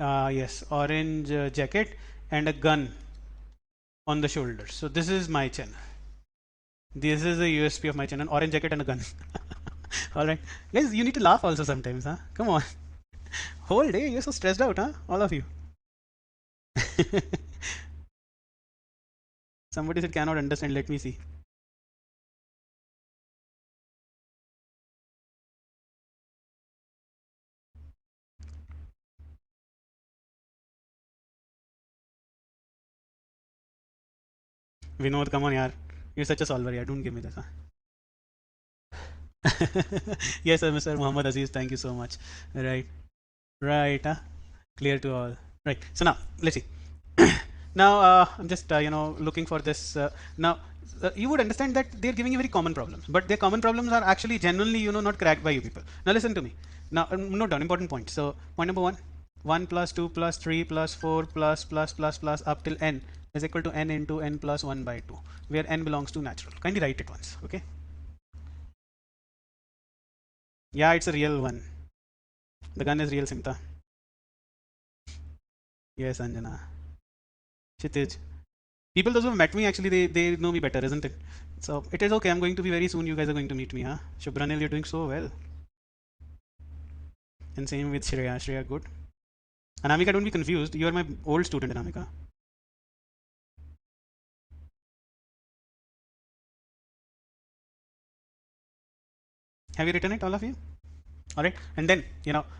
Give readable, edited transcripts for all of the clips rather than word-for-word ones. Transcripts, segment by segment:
Yes, orange jacket and a gun on the shoulder. So this is my channel. This is the USP of my channel: orange jacket and a gun. All right, guys, you need to laugh also sometimes, huh? Come on, whole day you're so stressed out, huh? All of you. Somebody said cannot understand. Let me see. Vinod, come on, yaar. You're such a solver, yeah. Don't give me this, huh? Yes, sir, Mr. Muhammad Aziz. Thank you so much. Right, right, huh? Clear to all. Right. So now let's see. Now I'm just looking for this. Now you would understand that they're giving you very common problems, but their common problems are actually genuinely not cracked by you people. Now listen to me. Now note down important point. So point number one: 1 plus 2 plus 3 plus 4 plus up till n is equal to n into n plus 1 by 2, where n belongs to natural. Kindly write it once. Okay. Yeah, it's a real one. The gun is real, Simta. Yes, Anjana. Chitij. People those who have met me actually they know me better, isn't it? So it is okay. I'm going to be very soon. You guys are going to meet me, huh? Shubranil, you're doing so well. And same with Shreya. Shreya, good. Anamika, don't be confused. You are my old student, Anamika. Have you written it, all of you? All right. And then,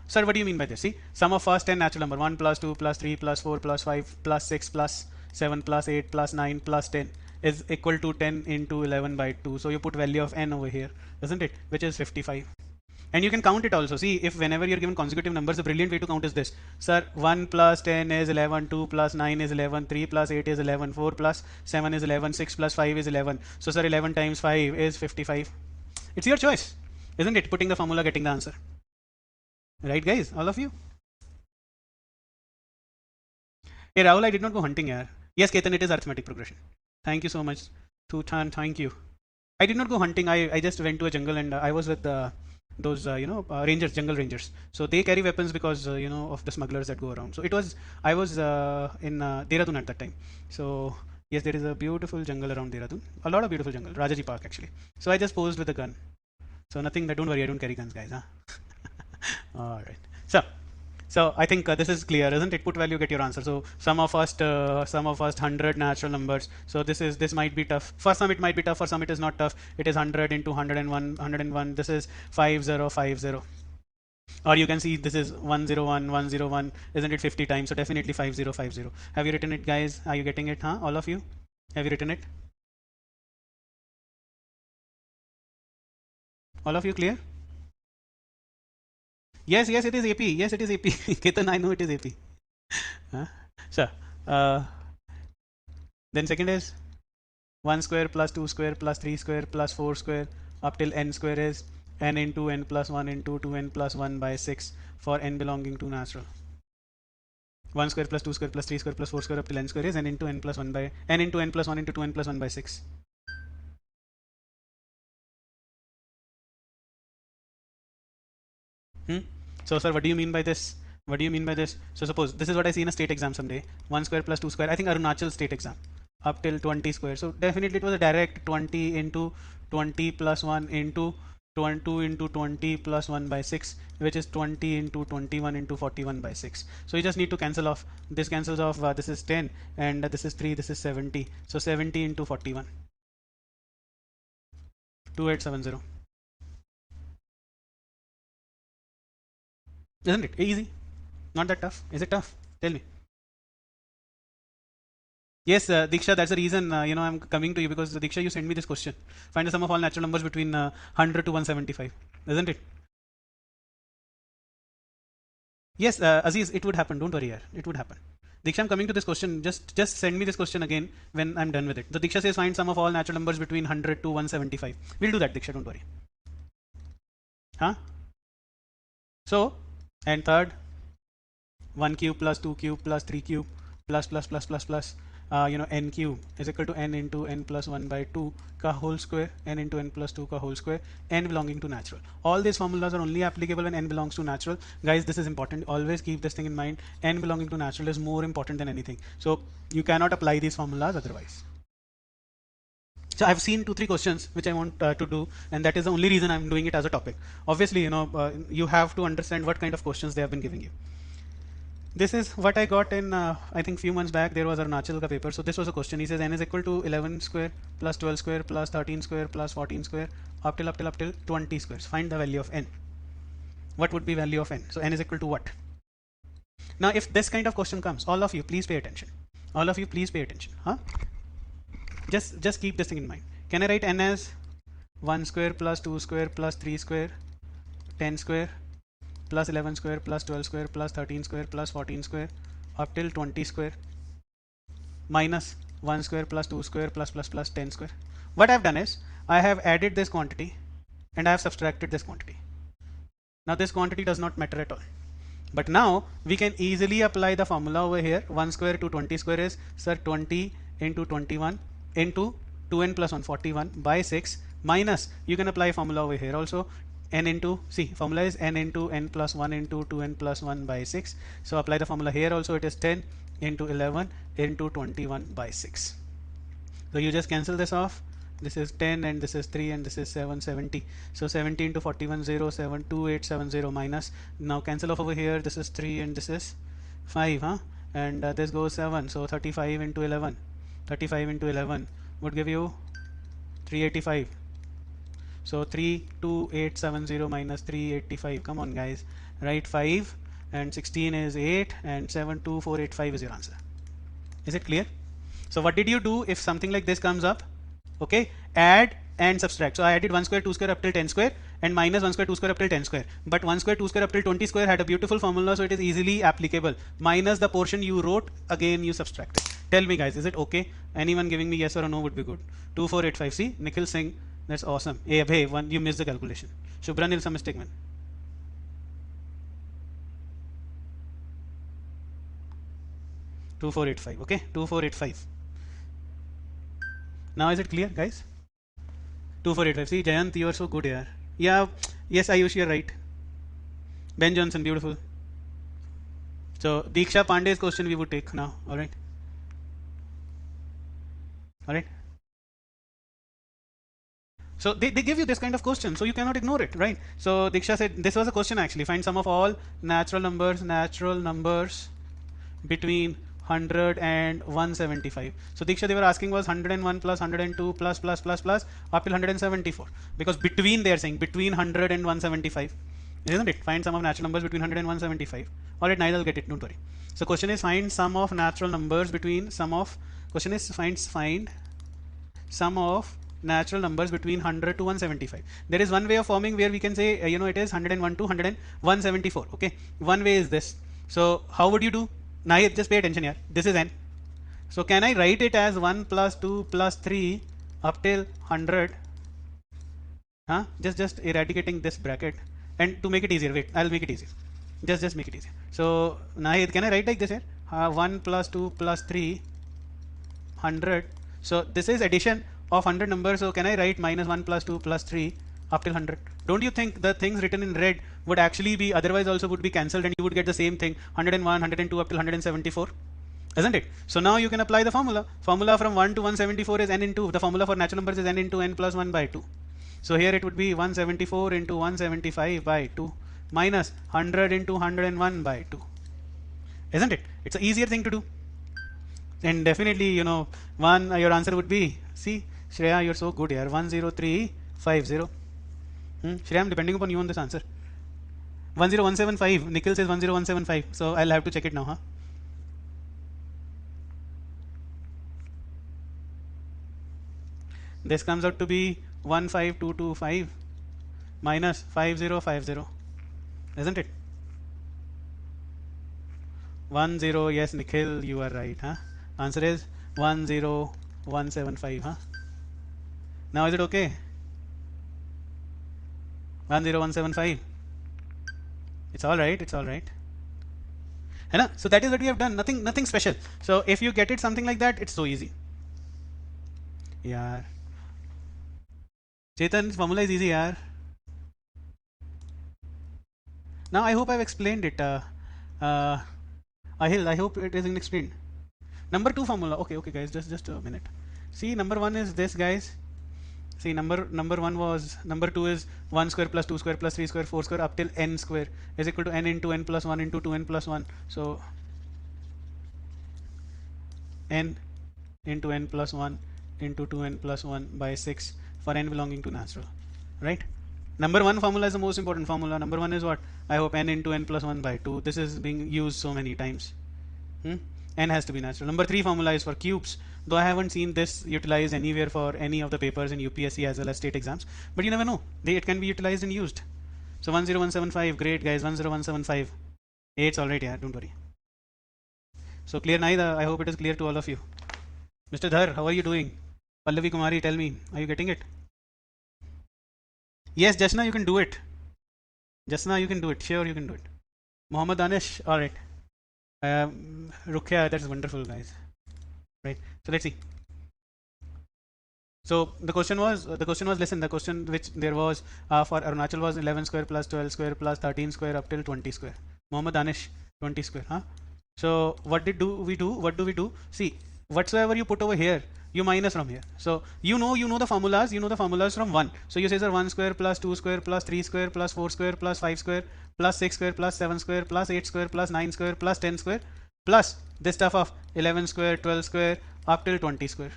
sir, what do you mean by this? See, sum of first 10 natural number: 1 plus 2 plus 3 plus 4 plus 5 plus 6 plus 7 plus 8 plus 9 plus 10 is equal to 10 into 11 by 2. So you put value of n over here, isn't it? Which is 55. And you can count it also. See, if whenever you're given consecutive numbers, a brilliant way to count is this. Sir, 1 plus 10 is 11, 2 plus 9 is 11, 3 plus 8 is 11, 4 plus 7 is 11, 6 plus 5 is 11. So, sir, 11 times 5 is 55. It's your choice, isn't it? Putting the formula, getting the answer. Right, guys? All of you? Hey, Rahul, I did not go hunting, yaar. Yes, Ketan, it is arithmetic progression. Thank you so much. Tuthan, thank you. I did not go hunting. I just went to a jungle and I was with those rangers, jungle rangers. So they carry weapons because of the smugglers that go around. So I was in Dehradun at that time. So yes, there is a beautiful jungle around Dehradun. A lot of beautiful jungle. Rajaji Park actually. So I just posed with a gun. So nothing. Don't worry. I don't carry guns, guys. Huh? All right. So I think this is clear, isn't it? Put value, get your answer. So sum of first 100 natural numbers. So this might be tough. For some it might be tough. For some it is not tough. It is 100 into 101. This is 5050. Or you can see this is 101. Isn't it 50 times? So definitely 5050. Have you written it, guys? Are you getting it? Huh? All of you? Have you written it? All of you clear? Yes, it is AP. Yes, it is AP. Ketan, I know it is AP. Huh? So, uh, then second is 1 square plus 2 square plus 3 square plus 4 square up till n square is n into n plus 1 into 2n plus 1 by 6 for n belonging to natural. 1 square plus 2 square plus 3 square plus 4 square up till n square is n into n plus 1 by n into n plus 1 into 2n plus 1 by 6. So, sir, what do you mean by this? What do you mean by this? So, suppose this is what I see in a state exam someday: 1 square plus 2 square. I think Arunachal state exam up till 20 square. So, definitely it was a direct 20 into 20 plus 1 into 2 into 20 plus 1 by 6, which is 20 into 21 into 41 by 6. So, you just need to cancel off. This cancels off. This is 10 and this is 3. This is 70. So, 70 into 41. 2870. Isn't it easy? Not that tough. Is it tough? Tell me. Yes, Diksha, that's the reason I'm coming to you, because Diksha, you sent me this question. Find the sum of all natural numbers between 100 to 175, isn't it? Yes, Aziz, it would happen. Don't worry, yaar. It would happen. Diksha, I'm coming to this question. Just send me this question again when I'm done with it. So Diksha says find sum of all natural numbers between 100 to 175. We'll do that, Diksha. Don't worry. Huh? So, and third, 1 cube plus 2 cube plus 3 cube plus plus plus plus plus n cube is equal to n into n plus 1 by 2 ka whole square, n into n plus 2 ka whole square, n belonging to natural. All these formulas are only applicable when n belongs to natural. Guys, this is important. Always keep this thing in mind. N belonging to natural is more important than anything. So you cannot apply these formulas otherwise. So I've seen 2-3 questions which I want to do, and that is the only reason I'm doing it as a topic. Obviously, you have to understand what kind of questions they have been giving you. This is what I got in, I think few months back. There was Arunachal ka paper. So this was a question. He says n is equal to 11 square plus 12 square plus 13 square plus 14 square up till 20 squares. Find the value of n. What would be value of n? So n is equal to what? Now, if this kind of question comes, all of you please pay attention. All of you please pay attention. Huh? Just keep this thing in mind. Can I write n as 1 square plus 2 square plus 3 square, 10 square plus 11 square plus 12 square plus 13 square plus 14 square up till 20 square minus 1 square plus 2 square plus 10 square? What I've done is I have added this quantity and I have subtracted this quantity. Now this quantity does not matter at all. But now we can easily apply the formula over here. 1 square to 20 square is, sir, 20 into 21 into 2n plus 1, 41 by 6 minus, you can apply formula over here also, n into, see, formula is n into n plus 1 into 2n plus 1 by 6. So apply the formula here also. It is 10 into 11 into 21 by 6. So you just cancel this off. This is 10 and this is 3 and this is 770. So 70 into 41, 0, 7, 2870 minus. Now cancel off over here. This is 3 and this is 5, huh? And this goes 7. So 35 into 11. 35 into 11 would give you 385. So 32870 minus 385. Come on, guys. Write 5 and 16 is 8 and 72485 is your answer. Is it clear? So what did you do if something like this comes up? Okay, add and subtract. So I added 1 square 2 square up till 10 square and minus 1 square 2 square up till 10 square. But 1 square 2 square up till 20 square had a beautiful formula, so it is easily applicable. Minus the portion you wrote, again you subtract it. Tell me, guys, is it okay? Anyone giving me yes or no would be good. 2485. See, Nikhil Singh, that's awesome. Hey, one, you missed the calculation. Shubhran is a mistake, man. Okay, 2485. Now is it clear, guys? 2485. See, Jayant, you are so good here. Yeah, yes, Ayush, you're right. Ben Johnson, beautiful. So Diksha Pandey's question we would take now. All right. All right. So they give you this kind of question, so you cannot ignore it, right? So Diksha said this was a question actually. Find sum of all natural numbers between 100 and 175. So Diksha, they were asking was 101 plus 102 plus up till 174, because between, they are saying between 100 and 175, isn't it? Find sum of natural numbers between 100 and 175. All right, Nigel, get it, don't worry. So question is find sum of natural numbers between find sum of natural numbers between 100 to 175. There is one way of forming where we can say it is 101 to 174. Okay, one way is this. So how would you do? Now just pay attention here. This is n. So can I write it as 1 plus 2 plus 3 up till 100? Huh? Just eradicating this bracket, and to make it easier, wait, I'll make it easier. Just make it easier. So now can I write like this here? 1 plus 2 plus 3, 100. So this is addition of 100 numbers. So can I write minus 1 plus 2 plus 3 up till 100? Don't you think the things written in red would actually be otherwise also would be cancelled, and you would get the same thing, 101, 102 up till 174, isn't it? So now you can apply the formula. Formula from 1 to 174 is n into, the formula for natural numbers is n into n plus 1 by 2. So here it would be 174 into 175 by 2 minus 100 into 101 by 2, isn't it? It's an easier thing to do. And definitely, your answer would be, see, Shreya, you're so good here, 10350. Shreya, I'm depending upon you on this answer. 10175. Nikhil says 10175. So I'll have to check it now, huh? This comes out to be 15225 minus 5050, isn't it? 10. Yes, Nikhil, you are right, huh? Answer is 10175, huh? Now is it okay? 10175. It's all right. है ना? So that is what we have done, nothing special. So if you get it something like that, it's so easy. यार Chetan, formula is easy यार. Now I hope I've explained it. Ahil, I hope it isn't explained. Number 2 formula. Okay guys, just a minute. See, number 1 is this, guys. See, number 1 was, number 2 is 1 square plus 2 square plus 3 square 4 square up till n square is equal to n into n plus 1 into 2n plus 1. So n into n plus 1 into 2n plus 1 by 6 for n belonging to natural, right? Number 1 formula is the most important formula. Number 1 is what? I hope n into n plus 1 by 2. This is being used so many times. N has to be natural. Number 3 formula is for cubes, though I haven't seen this utilized anywhere for any of the papers in UPSC as well as state exams, but you never know, it can be utilized and used. So 10175, great guys, 10175, 8's alright, yeah, don't worry. So clear Naida, I hope it is clear to all of you. Mr. Dhar, how are you doing? Pallavi Kumari, tell me, are you getting it? Yes, Jasna, you can do it. Jasna, you can do it. Sure, you can do it. Mohammed Danish, alright. Rukhya, that's wonderful, guys. Right. So let's see. So the question was listen, the question which there was for Arunachal was 11 square plus 12 square plus 13 square up till 20 square. Mohammed Danish, 20 square, huh? So what do we do? See, whatsoever you put over here, you minus from here. So you know the formulas from 1. So you say, sir, 1 square plus 2 square plus 3 square plus 4 square plus 5 square plus 6 square plus 7 square plus 8 square plus 9 square plus 10 square plus this stuff of 11 square, 12 square up till 20 square.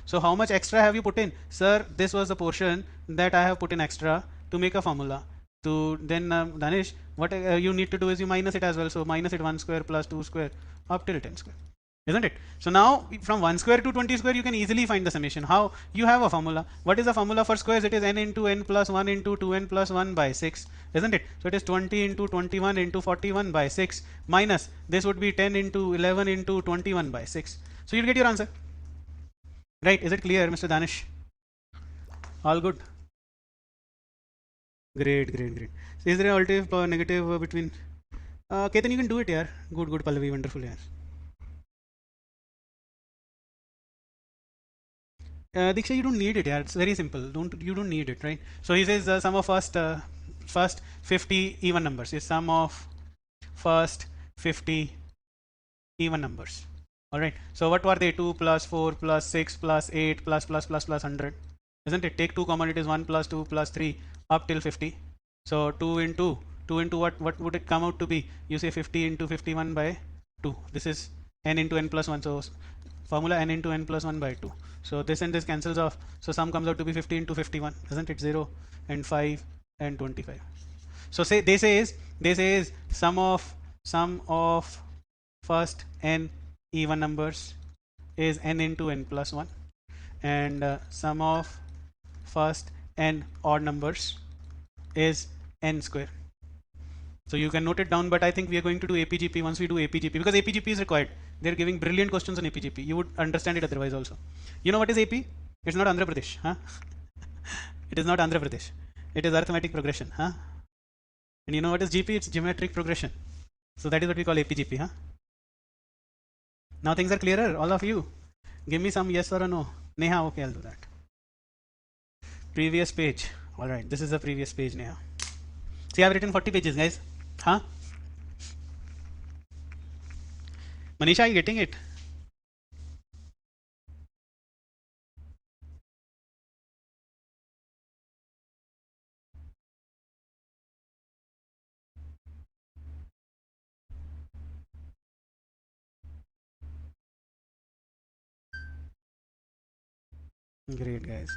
So how much extra have you put in? Sir, this was the portion that I have put in extra to make a formula. To then Danish, what you need to do is you minus it as well. So minus it 1 square plus 2 square up till 10 square. Isn't it? So now from 1 square to 20 square you can easily find the summation. How? You have a formula. What is the formula for squares? It is n into n plus 1 into 2n plus 1 by 6, isn't it? So it is 20 into 21 into 41 by 6 minus this would be 10 into 11 into 21 by 6. So you'll get your answer. Right? Is it clear, Mr. Danish? All good? Great. So is there a alternative negative between Ketan, you can do it, yaar. Good Pallavi, wonderful, yaar. Diksha, you don't need it, yeah. It's very simple. You don't need it, right? So he says sum of first 50 even numbers is sum of first 50 even numbers. All right. So what were they? 2 plus 4 plus 6 plus 8 plus 100, isn't it? Take 2 common. It is 1 plus 2 plus 3 up till 50. So 2 into what would it come out to be? You say 50 into 51 by 2. This is n into n plus 1. So formula n into n plus 1 by 2. So this and this cancels off. So sum comes out to be 50 into 51, isn't it? 0 and 5 and 25. So they say is sum of first n even numbers is n into n plus 1, and sum of first n odd numbers is n square. So you can note it down, but I think we are going to do APGP once we do APGP, because APGP is required. They're giving brilliant questions on APGP. You would understand it otherwise also. You know what is AP? It's not Andhra Pradesh, huh? It is not Andhra Pradesh. It is arithmetic progression, huh? And you know what is GP? It's geometric progression. So that is what we call APGP, huh? Now things are clearer, all of you. Give me some yes or a no. Neha, okay, I'll do that. Previous page. Alright, this is the previous page, Neha. See, I've written 40 pages, guys. Huh? Manisha, are you getting it? Great, guys.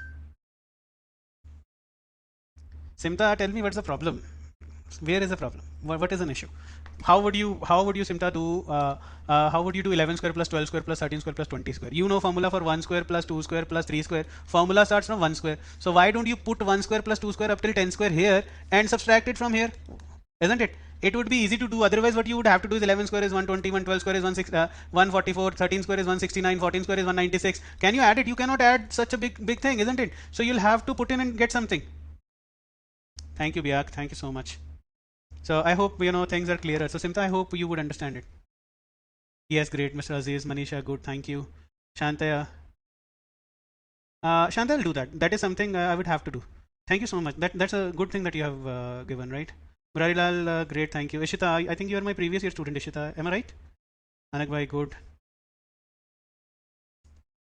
Simta, tell me what's the problem? Where is the problem? What is an issue? How would you Simta do how would you do 11 square plus 12 square plus 13 square plus 20 square? You know formula for 1 square plus 2 square plus 3 square. Formula starts from 1 square. So why don't you put 1 square plus 2 square up till 10 square here and subtract it from here? Isn't it? It would be easy to do. Otherwise what you would have to do is 11 square is 120, 12 square is 144, 13 square is 169, 14 square is 196. Can you add it? You cannot add such a big thing, isn't it? So you'll have to put in and get something. Thank you, Biak. Thank you so much. So I hope things are clearer. So Simta, I hope you would understand it. Yes, great, Mr. Aziz, Manisha, good, thank you. Shantaya, Shanta, I'll do that. That is something I would have to do. Thank you so much. That's a good thing that you have given, right? Murarilal, great, thank you. Ishita, I think you are my previous year student, Ishita. Am I right? Anak bhai, good.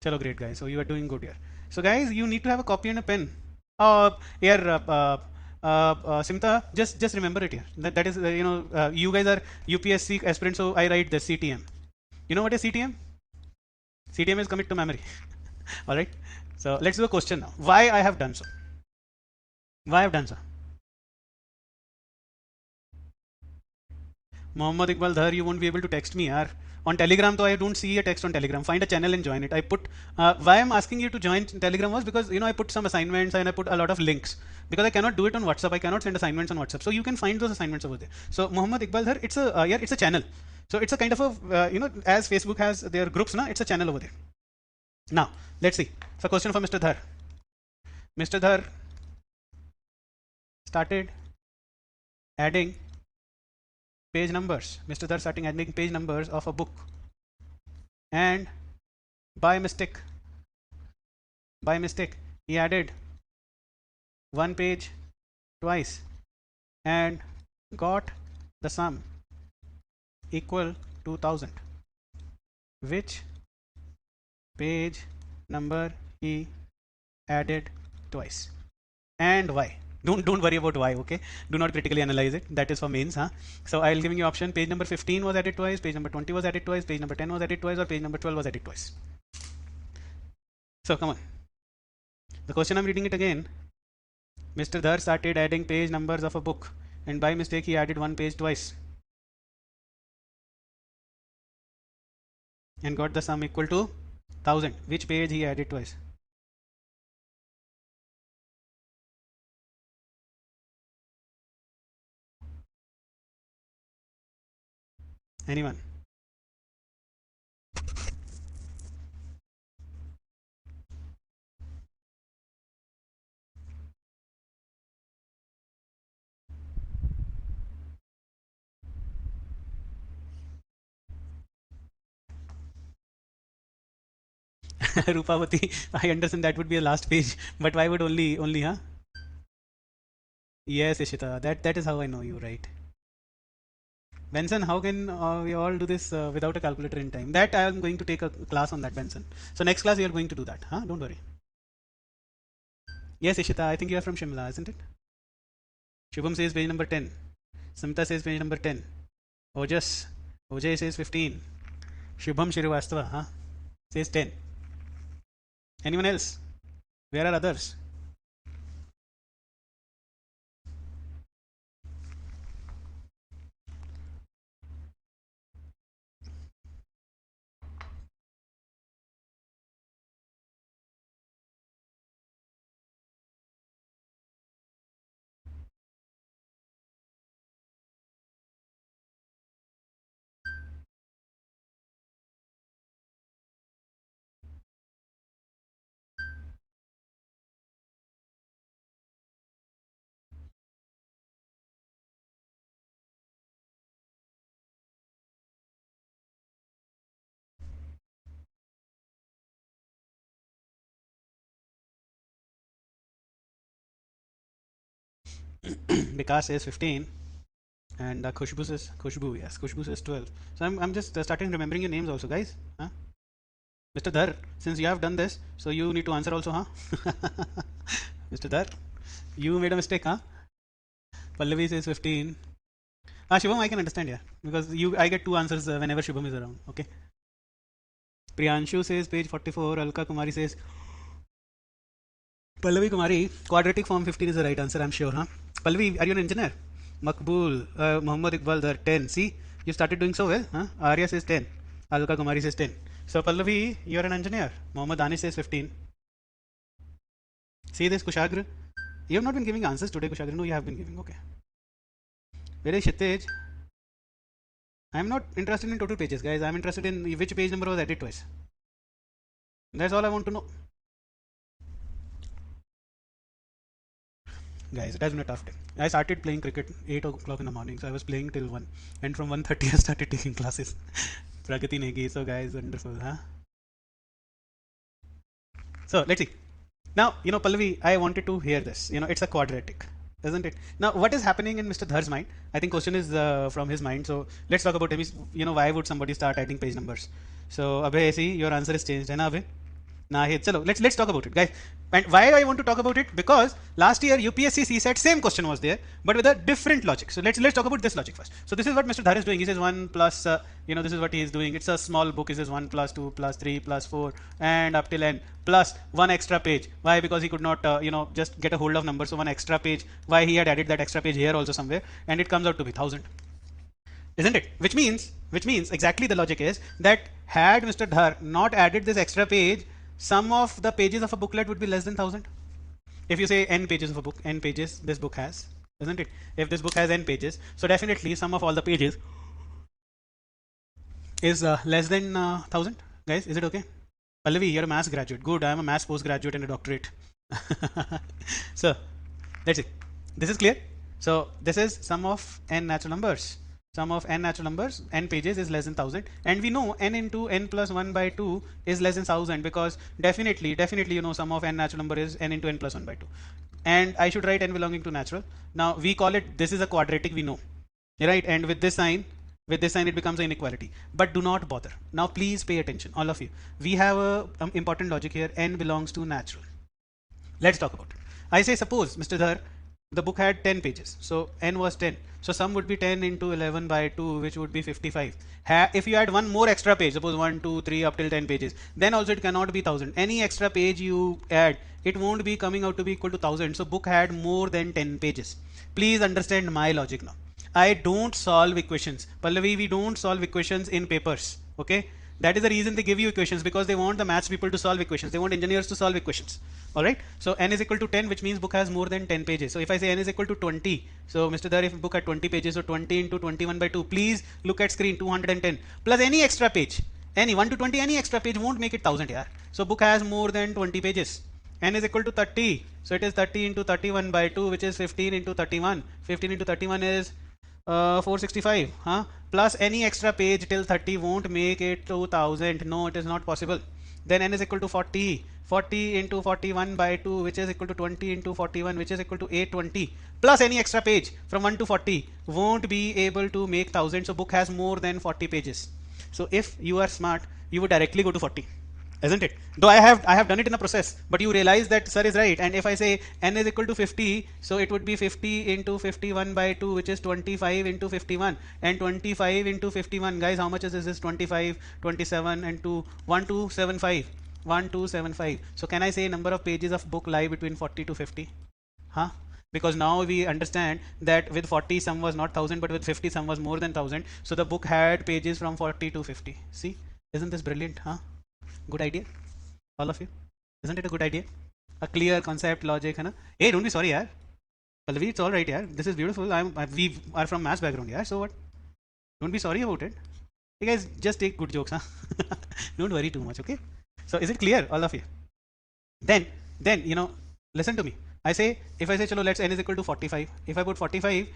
Chalo, great guys. So you are doing good here. So guys, you need to have a copy and a pen. Here, Simta, just remember it here. That is, you guys are UPSC aspirants, so I write the CTM. You know what is CTM? CTM is commit to memory. All right. So let's do a question now. Why I have done so? Why I have done so? Mohammad Iqbal Dhar, you won't be able to text me, yaar. On Telegram, though, I don't see a text on Telegram. Find a channel and join it. I put why I'm asking you to join Telegram was because I put some assignments and I put a lot of links because I cannot do it on WhatsApp. I cannot send assignments on WhatsApp. So you can find those assignments over there. So Mohammad Iqbal Dhar, it's a channel. So it's a kind of a as Facebook has their groups, na, it's a channel over there. Now let's see. So question for Mr. Dhar. Mr. Dhar started adding page numbers. Mr. Dhar starting adding page numbers of a book, and by mistake, he added one page twice and got the sum equal to 1000. Which page number he added twice and why? Don't worry about why, okay? Do not critically analyze it. That is for mains, huh? So I'll give you option. Page number 15 was added twice, page number 20 was added twice, page number 10 was added twice, or page number 12 was added twice. So come on. The question, I'm reading it again. Mr. Dhar started adding page numbers of a book, and by mistake he added one page twice and got the sum equal to 1000. Which page he added twice? Anyone? Rupavati, I understand that would be the last page, but why would only, huh? Yes, Ishita, that is how I know you, right? Benson, how can we all do this without a calculator in time? That I am going to take a class on that, Benson. So next class we are going to do that, huh? Don't worry. Yes, Ishita, I think you are from Shimla, isn't it? Shubham says page number 10. Samita says page number 10. Ojas, Ojay says 15. Shubham Shrivastava, huh? Says 10. Anyone else? Where are others? Vikas says 15. And Khushbu says, yes, Khushbu says 12. So I'm just starting remembering your names also, guys. Huh? Mr. Dhar, since you have done this, so you need to answer also, huh? Mr. Dhar, you made a mistake, huh? Pallavi says 15. Shubham, I can understand, yeah. Because I get two answers whenever Shubham is around, okay? Priyanshu says page 44. Alka Kumari says, Pallavi Kumari, quadratic form 15 is the right answer, I'm sure, huh? Pallavi, are you an engineer? Makbul, Muhammad Iqbal Dhar, 10. See, you started doing so well, huh? Arya says 10. Alka Kumari says 10. So Pallavi, you're an engineer. Mohammad Danish says 15. See this, Kushagra? You have not been giving answers today, Kushagra. No, you have been giving. Okay. Where is Kshitij? I'm not interested in total pages, guys. I'm interested in which page number was added twice. That's all I want to know. Guys, it has been a tough day. I started playing cricket 8 o'clock in the morning, so I was playing till 1. And from 1:30 I started taking classes. Pragati Negi. So guys, wonderful, huh? So let's see. Now, Pallavi, I wanted to hear this. It's a quadratic, isn't it? Now, what is happening in Mr. Dhar's mind? I think question is from his mind. So let's talk about him. Why would somebody start adding page numbers? So, Abhay, see, your answer is changed, है ना Abhay? Nahid. Chalo, let's talk about it, guys. And why I want to talk about it? Because last year UPSC CSAT same question was there, but with a different logic. So let's talk about this logic first. So this is what Mr. Dhar is doing. He says 1 plus, this is what he is doing. It's a small book. He says 1 plus 2 plus 3 plus 4 and up till n plus one extra page. Why? Because he could not, just get a hold of numbers. So one extra page. Why he had added that extra page here also somewhere, and it comes out to be 1000. Isn't it? Which means exactly the logic is that had Mr. Dhar not added this extra page, sum of the pages of a booklet would be less than 1000. If you say n pages of a book, n pages this book has, isn't it? If this book has n pages, so definitely sum of all the pages is less than 1000. Guys, is it okay? Pallavi, you're a maths graduate. Good, I'm a maths postgraduate and a doctorate. So let's see. This is clear. So this is sum of n natural numbers. Sum of n natural numbers, n pages is less than 1000, and we know n into n plus 1 by 2 is less than 1000 because definitely sum of n natural number is n into n plus 1 by 2, and I should write n belonging to natural. Now we call it, this is a quadratic, we know, right? And with this sign it becomes an inequality. But do not bother. Now please pay attention, all of you. We have a important logic here. N belongs to natural. Let's talk about it. I say, suppose Mr. Dhar, the book had 10 pages, so n was 10, so sum would be 10 into 11 by 2, which would be 55. If you add one more extra page, suppose 1 2 3 up till 10 pages, then also it cannot be 1000. Any extra page you add, it won't be coming out to be equal to 1000. So book had more than 10 pages. Please understand my logic now. I don't solve equations. Pallavi, we don't solve equations in papers, okay? That is the reason they give you equations, because they want the maths people to solve equations. They want engineers to solve equations. Alright, so n is equal to 10, which means book has more than 10 pages. So if I say n is equal to 20, so Mr. Dhar, if book had 20 pages, so 20 into 21 by 2, please look at screen, 210 plus any extra page, any 1 to 20, any extra page won't make it 1000 here. So book has more than 20 pages. N is equal to 30, so it is 30 into 31 by 2, which is 15 into 31. 15 into 31 is 465, plus any extra page till 30 won't make it 2000. No, it is not possible. Then n is equal to 40. 40 into 41 by 2, which is equal to 20 into 41, which is equal to 820, plus any extra page from 1 to 40 won't be able to make 1000. So book has more than 40 pages. So if you are smart, you would directly go to 40, isn't it? Though I have done it in a process, but you realize that sir is right. And if I say n is equal to 50, so it would be 50 into 51 by 2, which is 25 into 51, and 25 into 51, guys, how much is this? 25, 27 and 2, 1275. 1275. So can I say number of pages of book lie between 40 to 50? Because now we understand that with 40 sum was not 1000, but with 50 sum was more than 1000. So the book had pages from 40 to 50. See, isn't this brilliant? Good idea, all of you. Isn't it a good idea? A clear concept, logic, है ना? Hey, don't be sorry, yaar. Pallavi, it's all right, yaar. This is beautiful. We are from maths background, yaar. So what? Don't be sorry about it. You guys just take good jokes, Don't worry too much, okay? So is it clear, all of you? Then listen to me. I say, if I say chalo, let's n is equal to 45. If I put 45,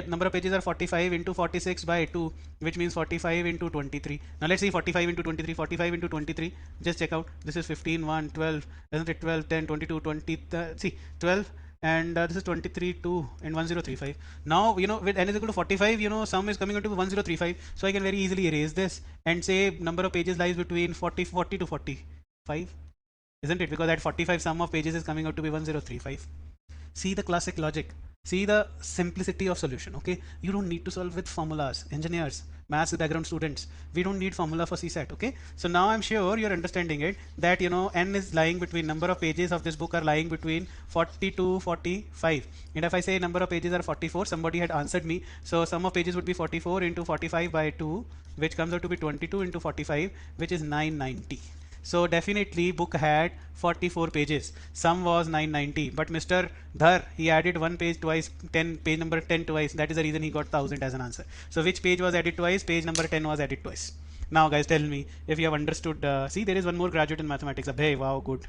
number of pages are 45 into 46 by 2, which means 45 into 23. Now let's see 45 into 23. 45 into 23, just check out. This is 15, 1, 12, isn't it? 12, 10, 22, 20, see 12, and this is 23, 2 and 1035. Now with n is equal to 45, sum is coming out to 1035. So I can very easily erase this and say number of pages lies between 40 to 45, isn't it? Because at 45 sum of pages is coming out to be 1035. See the classic logic. See the simplicity of solution, okay? You don't need to solve with formulas. Engineers, maths background students, we don't need formula for CSAT, okay? So now I'm sure you're understanding it, that n is lying between, number of pages of this book are lying between 40 to 45. And if I say number of pages are 44, somebody had answered me. So sum of pages would be 44 into 45 by 2, which comes out to be 22 into 45, which is 990. So definitely book had 44 pages. Sum was 990. But Mr. Dhar, he added one page twice, page number 10 twice. That is the reason he got 1000 as an answer. So which page was added twice? Page number 10 was added twice. Now guys, tell me if you have understood. See, there is one more graduate in mathematics. Hey, wow, good.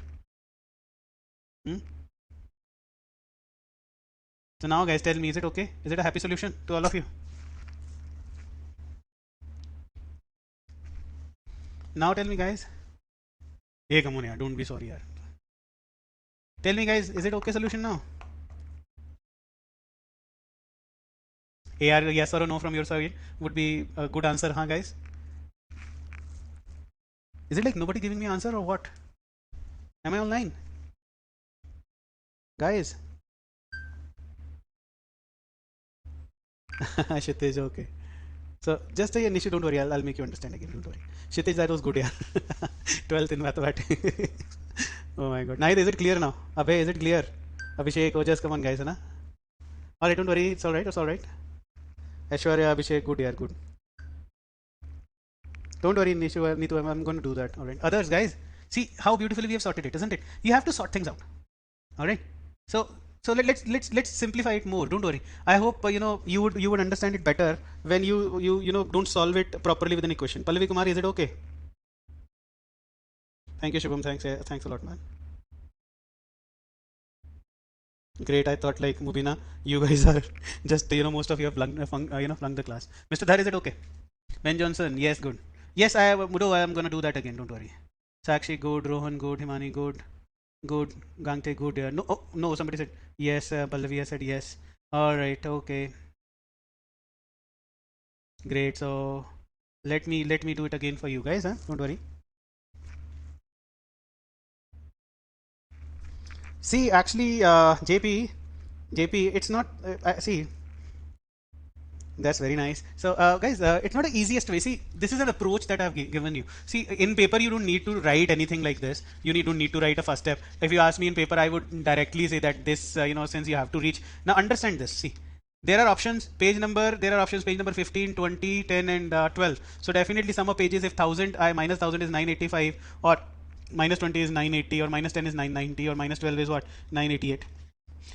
So now guys, tell me, is it okay? Is it a happy solution to all of you? Now tell me guys. Hey, come on, yeah. Don't be sorry, yeah. Tell me guys, is it okay solution now? AR, yes or no from your side would be a good answer, huh guys? Is it like nobody giving me answer or what? Am I online? Guys? Kshitij, okay. So just say Nishi, don't worry, I'll make you understand again, don't worry. Kshitij, that was good, yeah. 12th in mathematics. Oh my god. Nahid, is it clear now? Abhay, is it clear? Abhishek, oh just come on guys, na? Alright, don't worry, it's alright, it's alright. Aishwarya, Abhishek, good, yeah, good. Don't worry, Nishu, Neetu, I'm going to do that. Alright. Others, guys, see how beautifully we have sorted it, isn't it? You have to sort things out. Alright. So let's simplify it more. Don't worry. I hope you would understand it better when you don't solve it properly with an equation. Pallavi Kumar, is it okay? Thank you, Shubham. Thanks a lot, man. Great. I thought like Mubina, you guys are just most of you have flunked the class. Mr. Dhar, is it okay? Ben Johnson, yes, good. Yes, Mudo, I am gonna do that again. Don't worry. Sakshi, good. Rohan, good. Himani, good. Good. Gangte, good. No, oh, no. Somebody said yes. Pallavi said yes. All right. Okay. Great. So let me do it again for you guys. Huh? Don't worry. See, actually, JP, it's not. See, that's very nice. So, guys, it's not the easiest way. See, this is an approach that I've given you. See, in paper, you don't need to write anything like this. Don't need to write a first step. If you ask me in paper, I would directly say that this, since you have to reach. Now, understand this. See, there are options, page number, there are options, page number 15, 20, 10, and 12. So, definitely some of pages, if 1000, I minus 1000 is 985, or minus 20 is 980, or minus 10 is 990, or minus 12 is what? 988.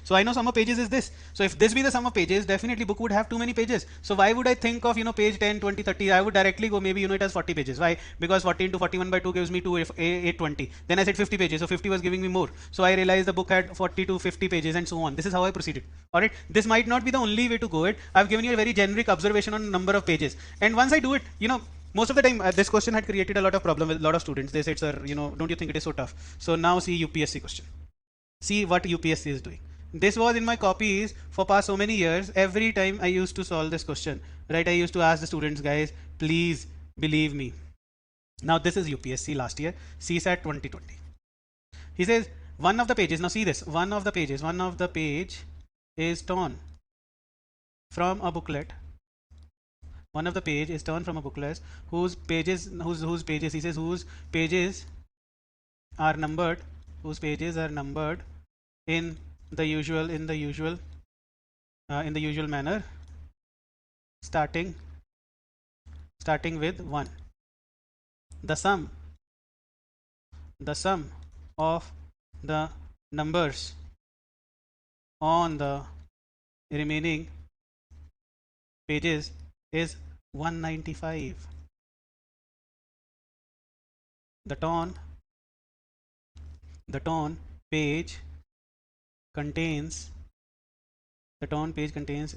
So I know sum of pages is this. So if this be the sum of pages, definitely book would have too many pages. So why would I think of page 10, 20, 30? I would directly go maybe it has 40 pages. Why? Because 40 into 41 by 2 gives me 820. Then I said 50 pages. So 50 was giving me more. So I realized the book had 40 to 50 pages and so on. This is how I proceeded. Alright. This might not be the only way to go it. I've given you a very generic observation on number of pages. And once I do it, most of the time this question had created a lot of problem with a lot of students. They said, sir, don't you think it is so tough? So now see UPSC question. See what UPSC is doing. This was in my copies for past so many years. Every time I used to solve this question, right? I used to ask the students, guys, please believe me. Now this is UPSC last year, CSAT 2020. He says one of the pages. Now see this. One of the page is torn from a booklet. One of the page is torn from a booklet whose pages he says whose pages are numbered. Whose pages are numbered in the usual manner, starting with 1. The sum of the numbers on the remaining pages is 195. The torn page contains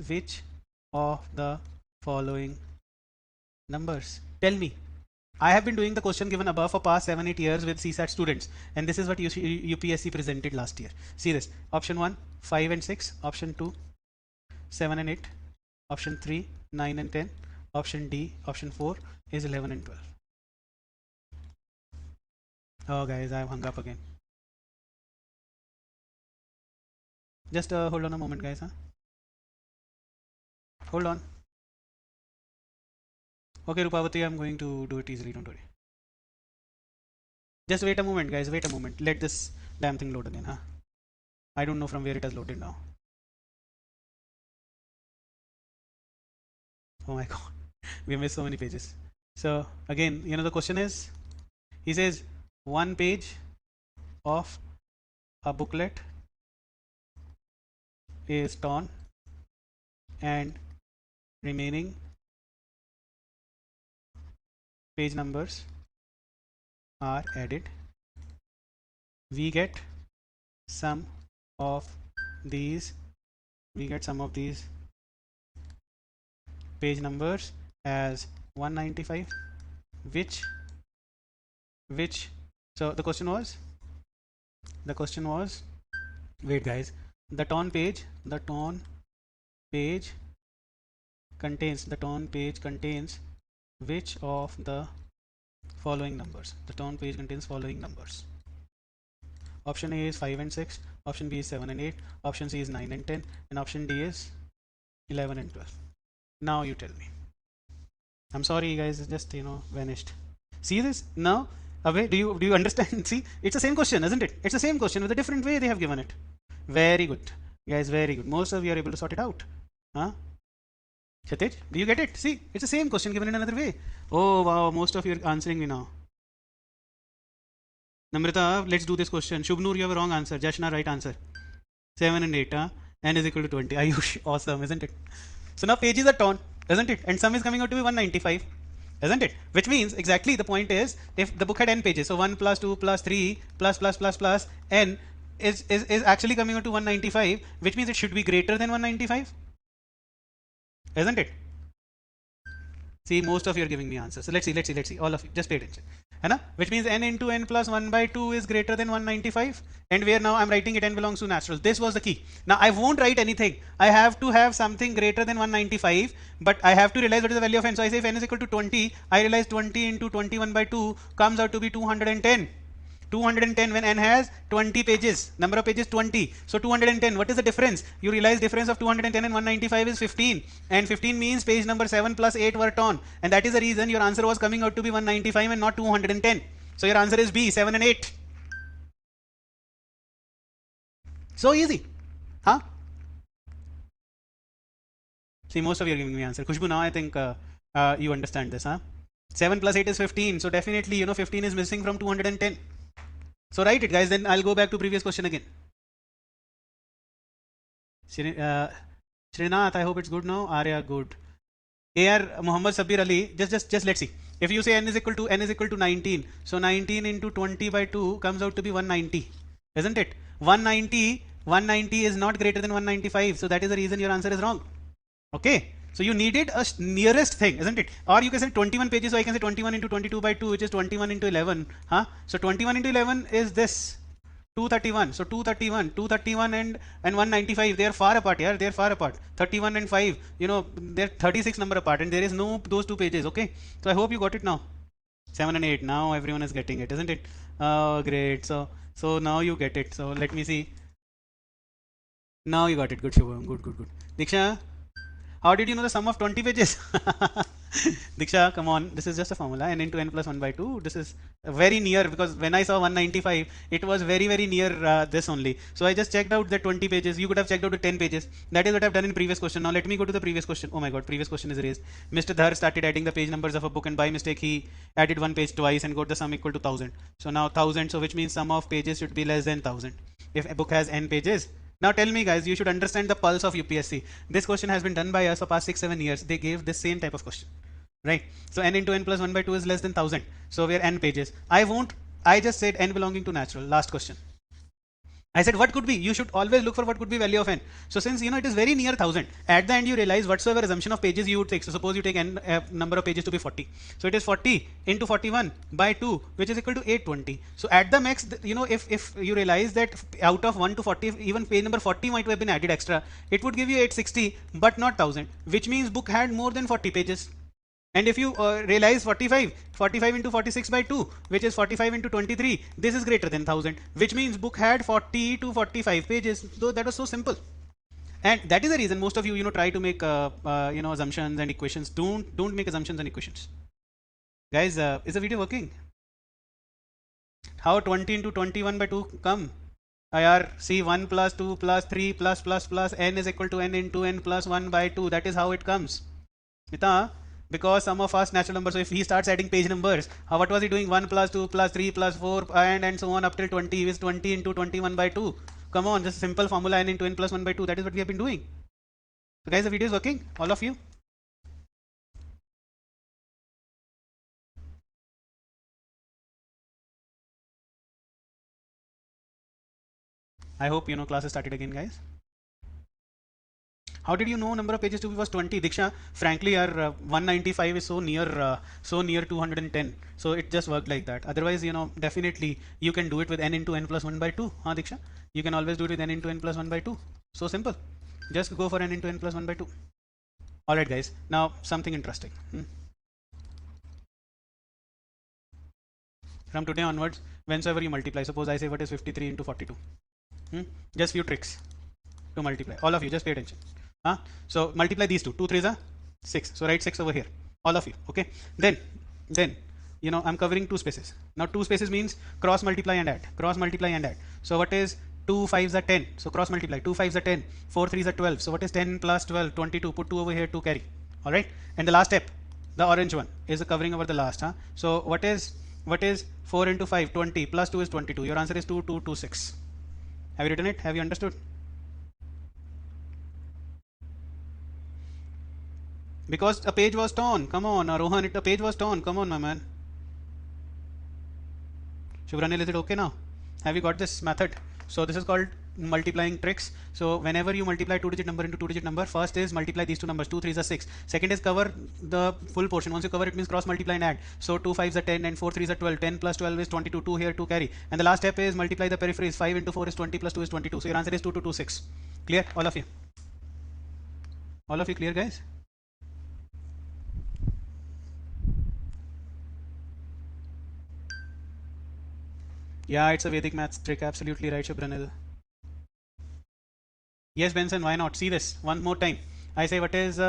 which of the following numbers? Tell me. I have been doing the question given above for past 7-8 years with CSAT students, and this is what UPSC presented last year. See this. Option 1, 5 and 6. Option 2, 7 and 8. Option 3, 9 and 10. Option D, option 4 is 11 and 12. Oh guys, I have hung up again. Just hold on a moment, guys. Hold on. Okay, Rupavati, I'm going to do it easily. Don't worry. Just wait a moment, guys. Wait a moment. Let this damn thing load again. I don't know from where it has loaded now. Oh my god. We missed so many pages. So again, the question is, he says one page of a booklet is torn and remaining page numbers are added. We get some of these page numbers as 195, which which, so the question was, wait guys, the tone page contains, which of the following numbers? The tone page contains following numbers. Option A is 5 and 6, option B is 7 and 8, option C is 9 and 10, and option D is 11 and 12. Now you tell me. I'm sorry guys, it just vanished. See this now? Away, do you understand? See, it's the same question, isn't it? It's the same question with a different way they have given it. Very good, guys, very good. Most of you are able to sort it out. Huh? Kshitij, do you get it? See, it's the same question given in another way. Oh wow, most of you are answering me now. Namrita, let's do this question. Shubnur, you have a wrong answer. Jashna, right answer. 7 and 8, huh? N is equal to 20. Ayush, awesome, isn't it? So now pages are torn, isn't it? And sum is coming out to be 195, isn't it? Which means exactly the point is, if the book had n pages, so 1 plus 2 plus 3 plus n is actually coming out to 195, which means it should be greater than 195, isn't it? See, most of you are giving me answers. So let's see. All of you, just pay attention. Which means n into n plus 1 by 2 is greater than 195. And where now I'm writing it n belongs to natural. This was the key. Now I won't write anything. I have to have something greater than 195. But I have to realize what is the value of n. So I say if n is equal to 20, I realize 20 into 21 by 2 comes out to be 210. 210 when n has 20 pages, number of pages 20, so 210, what is the difference? You realize difference of 210 and 195 is 15, and 15 means page number 7 plus 8 were torn, and that is the reason your answer was coming out to be 195 and not 210. So your answer is B, 7 and 8. So easy, huh? See, most of you are giving me answer. Khushbu, now I think you understand this, huh? 7 plus 8 is 15, so definitely 15 is missing from 210. So write it guys, then I'll go back to previous question again. Srinath, I hope it's good now. Arya, good. AR Muhammad Sabir Ali, just let's see. If you say n is equal to 19, so 19 into 20 by 2 comes out to be 190, isn't it? 190 is not greater than 195, so that is the reason your answer is wrong. Okay, so you needed a nearest thing, isn't it? Or you can say 21 pages, so I can say 21 into 22 by 2, which is 21 into 11. Huh? So 21 into 11 is this. 231. So 231 and 195, they are far apart. Yeah, they are far apart. 31 and 5, they're 36 number apart, and there is no those two pages. Okay, so I hope you got it now. 7 and 8. Now everyone is getting it, isn't it? Oh, great. So now you get it. So let me see. Now you got it. Good, Shubham. Good. Diksha, how did you know the sum of 20 pages? Diksha, come on. This is just a formula. N into n plus 1 by 2. This is very near, because when I saw 195, it was very, very near this only. So I just checked out the 20 pages. You could have checked out the 10 pages. That is what I've done in previous question. Now let me go to the previous question. Oh my god, previous question is erased. Mr. Dhar started adding the page numbers of a book, and by mistake he added one page twice and got the sum equal to 1000. So now 1000, so which means sum of pages should be less than 1000. If a book has n pages. Now tell me guys, you should understand the pulse of UPSC. This question has been done by us for past 6-7 years. They gave this same type of question. Right? So n into n plus 1 by 2 is less than 1000. So we are n pages. I just said n belonging to natural. Last question. I said what could be? You should always look for what could be value of n. So since it is very near 1000, at the end you realize whatsoever assumption of pages you would take. So suppose you take n number of pages to be 40. So it is 40 into 41 by 2, which is equal to 820. So at the max, if you realize that out of 1 to 40, even page number 40 might have been added extra, it would give you 860, but not 1000, which means book had more than 40 pages. And if you realize 45 into 46 by 2, which is 45 into 23, this is greater than 1000, which means book had 40 to 45 pages. So that was so simple. And that is the reason most of you try to make assumptions and equations. Don't make assumptions and equations. Guys, is the video working? How 20 into 21 by 2 come? IR, see 1 plus 2 plus 3 plus n is equal to n into n plus 1 by 2. That is how it comes. Mita, because sum of fast natural numbers, so if he starts adding page numbers, what was he doing? 1 plus 2 plus 3 plus 4 and so on up till 20 is 20 into 21 by 2. Come on, just simple formula n into n plus 1 by 2. That is what we have been doing. So guys, the video is working, all of you. I hope class has started again, guys. How did you know number of pages to be was 20? Diksha, frankly, our 195 is so near 210. So it just worked like that. Otherwise, definitely you can do it with n into n plus 1 by 2. Huh, Diksha? You can always do it with n into n plus 1 by 2. So simple. Just go for n into n plus 1 by 2. Alright, guys. Now something interesting. From today onwards, whenever you multiply, suppose I say what is 53 into 42. Just few tricks to multiply. All of you, just pay attention. So multiply these two. 2 3s are 6. So write 6 over here. All of you. Okay. Then I'm covering two spaces. Now two spaces means cross multiply and add. Cross multiply and add. So what is 2 5s are 10. So cross multiply. 2 5s are 10. 4 3s are 12. So what is 10 plus 12? 22. Put 2 over here to carry. All right. And the last step, the orange one, is the covering over the last. So what is 4 into 5? 20 plus 2 is 22. Your answer is 2226. Have you written it? Have you understood? Because a page was torn. Come on, Rohan, a page was torn. Come on, my man. Shubranil, is it okay now? Have you got this method? So this is called multiplying tricks. So whenever you multiply 2-digit number into 2-digit number, first is multiply these two numbers. 2 3s are 6. Second is cover the full portion. Once you cover it means cross multiply and add. So 2 5s are 10 and 4 3s are 12. 10 plus 12 is 22. 2 here, 2 carry. And the last step is multiply the peripheries. 5 into 4 is 20 plus 2 is 22. So your answer is 2226. Clear? All of you? All of you clear, guys? Yeah, it's a Vedic maths trick. Absolutely right, Shubranil. Yes, Benson, why not? See this one more time. I say what is,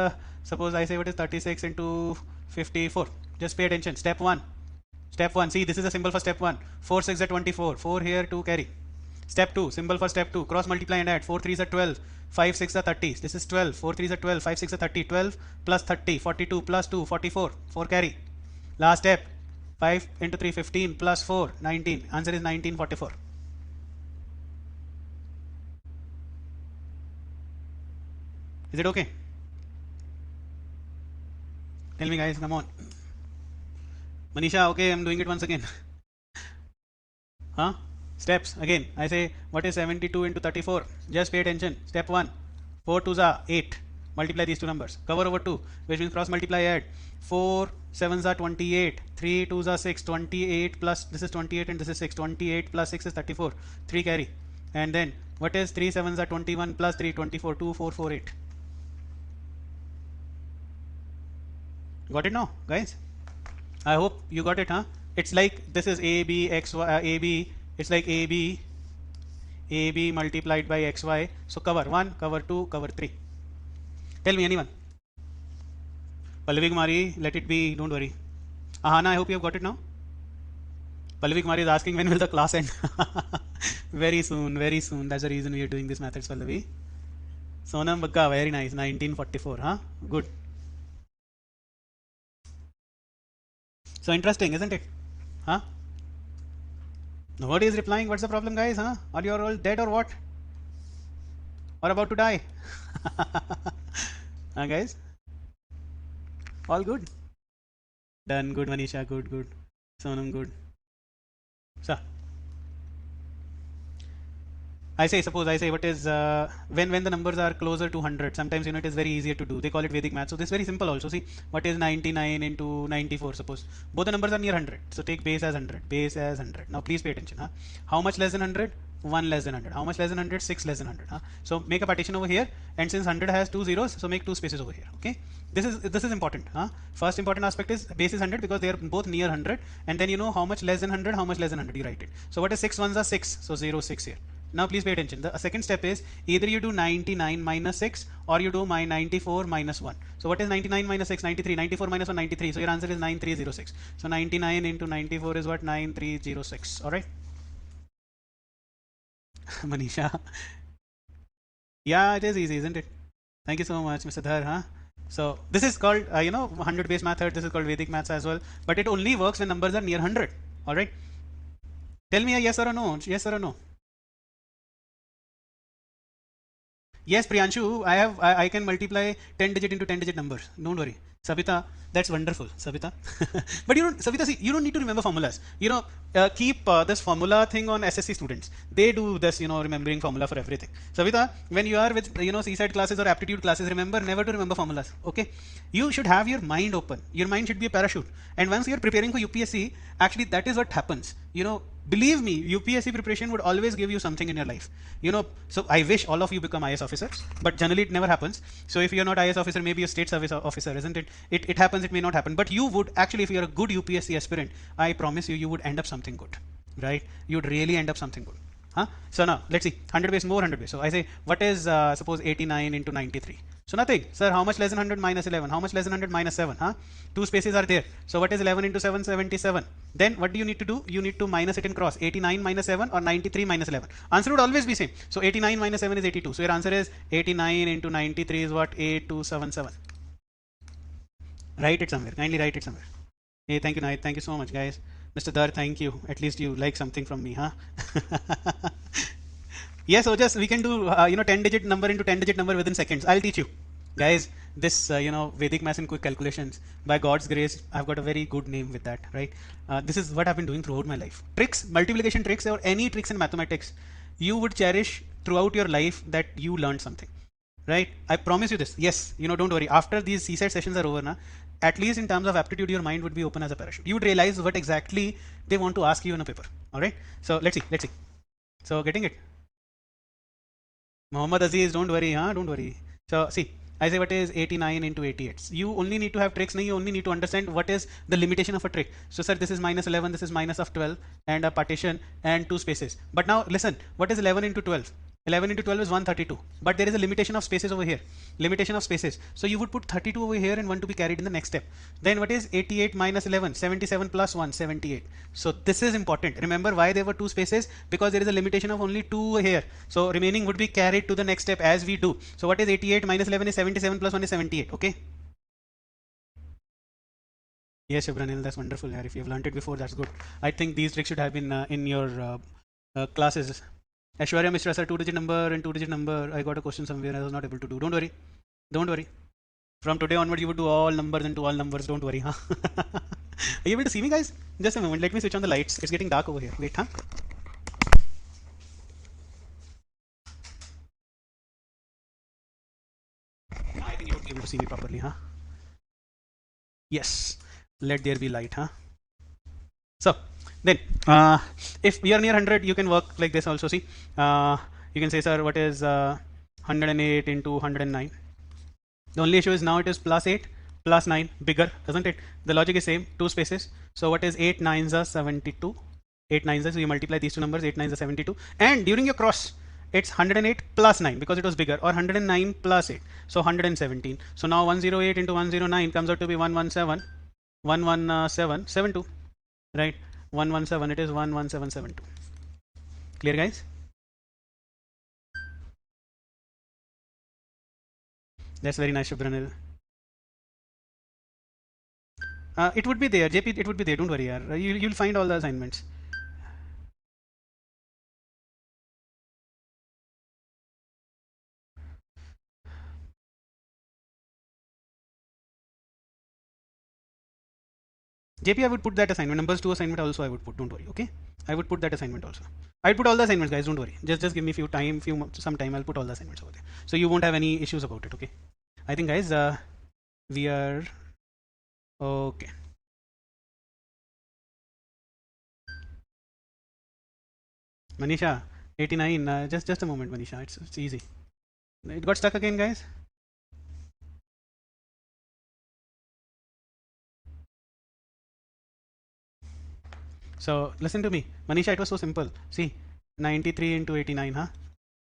suppose I say what is 36 into 54. Just pay attention. Step 1. Step 1. See, this is a symbol for step 1. 4 6 are 24. 4 here, 2 carry. Step 2. Symbol for step 2. Cross multiply and add. 4 3s are 12. 5 6 are 30. This is 12. 4 3s are 12. 5 6 are 30. 12 plus 30. 42 plus 2. 44. 4 carry. Last step. 5 into 3, 15 plus 4, 19. Answer is 1944. Is it okay? Tell me, guys, come on. Manisha, okay, I'm doing it once again. Steps, again, I say, what is 72 into 34? Just pay attention. Step 1, 4 2s are 8. Multiply these two numbers. Cover over 2, which means cross multiply, add. 4 7s are 28. 3 2s are 6. 28 plus, this is 28 and this is 6. 28 plus 6 is 34. 3 carry. And then, what is 3 7s are 21 plus 3, 24. 2 4 4 8. Got it now, guys? I hope you got it, huh? It's like this is a b x y a b. It's like a b multiplied by xy. So cover 1, cover 2, cover 3. Tell me, anyone? Pallavi Kumari, let it be, don't worry. Ahana, I hope you have got it now. Pallavi Kumari is asking when will the class end. Very soon, very soon. That's the reason we are doing this methods, Pallavi. Sonam Bagga, very nice. 1944, huh? Good. So interesting, isn't it? Huh? Nobody is replying. What's the problem, guys? Huh? Are you all dead or what? Or about to die? Huh, guys? All good? Done. Good, Manisha. Good, good. Sonam, good. So, I say, suppose I say what is, when the numbers are closer to 100, sometimes, it is very easier to do. They call it Vedic math. So this is very simple also. See, what is 99 into 94, suppose. Both the numbers are near 100. So take base as 100. Base as 100. Now please pay attention. Huh? How much less than 100? 1 less than 100. How much less than 100? 6 less than 100. Huh? So make a partition over here. And since 100 has 2 zeros, so make 2 spaces over here. Okay. This is important. Huh? First important aspect is base is 100 because they are both near 100. And then you know how much less than 100, how much less than 100. You write it. So what is 6 ones are 6. So 0, 6 here. Now please pay attention. The second step is either you do 99 minus 6 or you do my 94 minus 1. So what is 99 minus 6? 93. 94 minus 1, 93. So your answer is 9306. So 99 into 94 is what? 9306. Alright? Manisha. Yeah, it is easy, isn't it? Thank you so much, Mr. Dhar. Huh? So this is called, 100 base method. This is called Vedic maths as well. But it only works when numbers are near 100. Alright? Tell me a yes or a no. Yes or a no. Yes, Priyanshu, I can multiply 10 digit into 10 digit numbers. Don't worry. Savita, that's wonderful, Savita. But you don't, Savita, see, you don't need to remember formulas. You know, keep this formula thing on SSC students. They do this, you know, remembering formula for everything. Savita, when you are with, you know, CSAT classes or aptitude classes, remember never to remember formulas. Okay? You should have your mind open. Your mind should be a parachute. And once you're preparing for UPSC, actually that is what happens. You know, believe me, UPSC preparation would always give you something in your life. You know, so I wish all of you become IS officers, but generally it never happens. So if you're not IS officer, maybe a state service officer, isn't it? It happens, it may not happen. But you would actually, if you're a good UPSC aspirant, I promise you, you would end up something good, right? You'd really end up something good. Huh? So now let's see, 100 base, more 100 base. So I say, what is suppose 89 into 93? So nothing. Sir, how much less than 100 minus 11? How much less than 100 minus 7? Huh? Two spaces are there. So what is 11 into 7? 77. Then what do you need to do? You need to minus it in cross. 89 minus 7 or 93 minus 11. Answer would always be same. So 89 minus 7 is 82. So your answer is 89 into 93 is what? 8277. Write it somewhere. Kindly write it somewhere. Hey, thank you, Nait. Thank you so much, guys. Mr. Dar, thank you. At least you like something from me, huh? Yes, so just we can do you know, 10 digit number into 10 digit number within seconds. I'll teach you, guys. This you know, Vedic maths and quick calculations. By God's grace, I've got a very good name with that, right? This is what I've been doing throughout my life. Tricks, multiplication tricks, or any tricks in mathematics, you would cherish throughout your life that you learned something, right? I promise you this. Yes, you know, don't worry. After these CSAT sessions are over, na, at least in terms of aptitude, your mind would be open as a parachute. You would realize what exactly they want to ask you in a paper. All right. So let's see. Let's see. So getting it. Muhammad Aziz, don't worry, huh? Don't worry. So see, I say what is 89 into 88. You only need to have tricks. You only need to understand what is the limitation of a trick. So sir, this is minus 11, this is minus of 12, and a partition and two spaces. But now listen, what is 11 into 12? 11 into 12 is 132. But there is a limitation of spaces over here. Limitation of spaces. So you would put 32 over here and 1 to be carried in the next step. Then what is 88 minus 11? 77 plus 1, 78. So this is important. Remember why there were two spaces? Because there is a limitation of only 2 over here. So remaining would be carried to the next step as we do. So what is 88 minus 11 is 77 plus 1 is 78. Okay. Yes, Shubranil, that's wonderful. If you've learned it before, that's good. I think these tricks should have been in your classes. Aishwarya Mishra, sir, 2 digit number and 2 digit number. I got a question somewhere I was not able to do. Don't worry. Don't worry. From today onward, you would do all numbers into all numbers. Don't worry, huh? Are you able to see me, guys? Just a moment. Let me switch on the lights. It's getting dark over here. Wait, huh? I think you would be able to see me properly, huh? Yes. Let there be light, huh? So, then, if we are near 100, you can work like this also. See, you can say, sir, what is 108 into 109? The only issue is now it is plus 8 plus 9, bigger, doesn't it? The logic is same, two spaces. So what is 8 9s are 72. 8 9s are, so you multiply these two numbers, 8 9s are 72. And during your cross, it's 108 plus 9 because it was bigger, or 109 plus 8. So 117. So now 108 into 109 comes out to be 117. 11772, right? 117, it is 11772. Clear, guys? That's very nice, Shubranil. It would be there, JP, it would be there, don't worry, yaar. You'll find all the assignments. JP, I would put that assignment. Numbers 2 assignment also I would put, don't worry, okay? I would put that assignment also. I'd put all the assignments, guys, don't worry. Just give me some time, I'll put all the assignments over there. So you won't have any issues about it, okay? I think, guys, we are okay. Manisha, 89, just a moment, Manisha, it's easy. It got stuck again, guys? So listen to me, Manisha, it was so simple. See, 93 into 89, huh?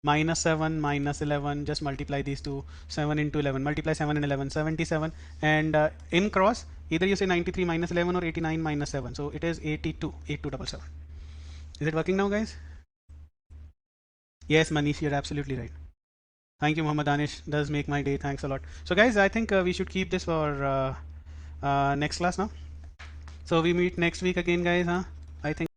Minus 7 minus 11, just multiply these two. 7 into 11, multiply 7 and 11, 77. And in cross, either you say 93 minus 11 or 89 minus 7. So it is 82, 8277. Is it working now, guys? Yes, Manish, you're absolutely right. Thank you, Muhammad Danish. Does make my day. Thanks a lot. So, guys, I think we should keep this for next class now. So we meet next week again, guys. Huh? I think.